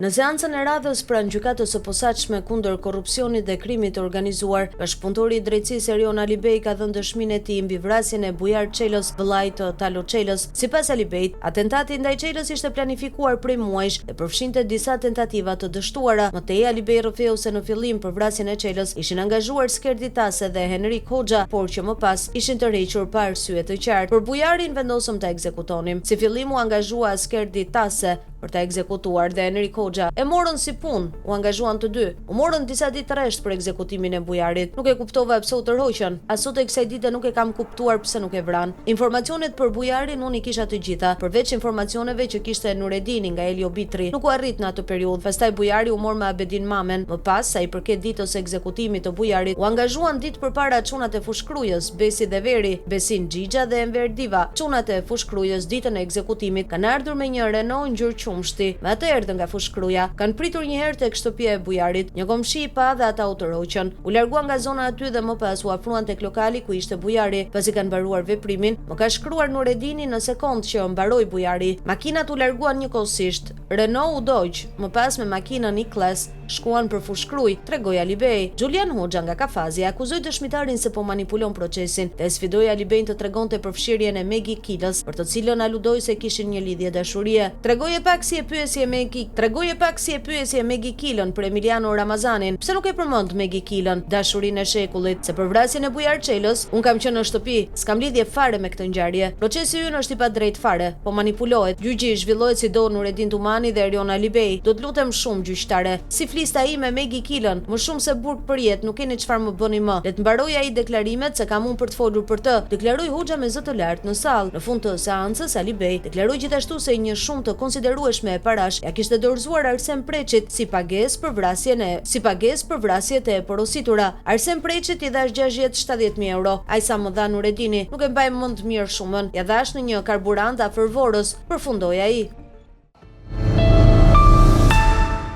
Në seancën e radhës pranë gjykatës së posaçme kundër korrupsionit dhe krimit të organizuar, bashkëpunëtori i drejtësisë Erion Alibej ka dhënë dëshminë e tij mbi vrasjen e Bujar Çelës, vëllait të Talo Çelës. Sipas Alibejt, atentati ndaj Çelës ishte planifikuar prej muajsh dhe përfshinte disa tentativa të dështuara. Më tej Alibej rrëfeu se në fillim për vrasjen e Çelës ishin angazhuar Skerdi Tase dhe Henrik Hoxha, por që më pas ishin tërhequr pa arsye të qartë. Për Bujarin vendosëm ta ekzekutonim. Si fillim u angazhua Skerdi Tase për ta ekzekutuar dhe Henrik Hoxha e morën si punë, u angazhuan të dy. U morën disa ditë rresht për ekzekutimin e Bujarit. Nuk e kuptova pse u tërhoqën. As sot e kësaj dite nuk e kam kuptuar pse nuk e vran. Informacionet për Bujarin unë i kisha të gjitha, përveç informacioneve që kishte Nuredini nga Elio Bitri. Nuk u arrit në atë periudhë. Pastaj Bujari u mor me Abedin Mamen. Më pas, sa i përket ditës së ekzekutimit të Bujarit, u angazhuan ditë përpara çunat e Fushkrujës, Besi dhe Veri, Besin Xhixha dhe Enver Diva. Çunat e Fushkrujës ditën e ekzekutimit kanë ardhur me një Renault ngjyrë qumshti. Me atë erdhën nga Fushkruja, kanë pritur një herë tek shtëpia e Bujarit. Një komshi i pa dhe ata u tërhoqën. U larguan nga zona aty dhe më pas u afruan tek lokali ku ishte Bujari. Pasi kanë mbaruar veprimin, më ka shkruar Nuredini në sekond që mbaroi Bujari. Makinat u larguan njëkohësisht. Renault u dogj. Më pas me makinën E-Class shkuan për Fushkruj, tregoi Alibej. Julian Hoxha nga Kafazi akuzoi dëshmitarin se po manipulon procesin dhe sfidoi Alibejn të tregonte për fshirjen e Megi Kilës, për të cilën aludoi se kishin një lidhje dashurie. Tregoje pak si e pyesje Megi Kilën për Emiliano Ramazanin. Pse nuk e përmend Megi Kilën, dashurinë e shekullit? Se për vrasjen e Bujar Çelës, un kam qenë në shtëpi, s'kam lidhje fare me këtë ngjarje. Procesi ynë është i padrejt fare, po manipulohet. Gjyqi zhvillohet si do Nuredin Tumani dhe Erion Alibej. Do të lutem shumë gjyqtare, si flista ime Megi Kilën, më shumë se burg për jetë, nuk keni çfarë më bëni më. Le të mbaroj ai deklarimet se kam unë për të folur për të, deklaroi Hoxha me zë të lartë në sallë. Në fund të seancës Alibej deklaroi gjithashtu se një shumë të konsiderueshme e parash ja kishte dorëzuar Arsem Preçit si pagesë për vrasjet e porositura. Arsem Preçit i dhash 60-70.000 euro. Ai sa më dha Nuredini, nuk e mbaj mend mirë shumën. Ja dhash në një karburant afër Vorës, përfundoi ai.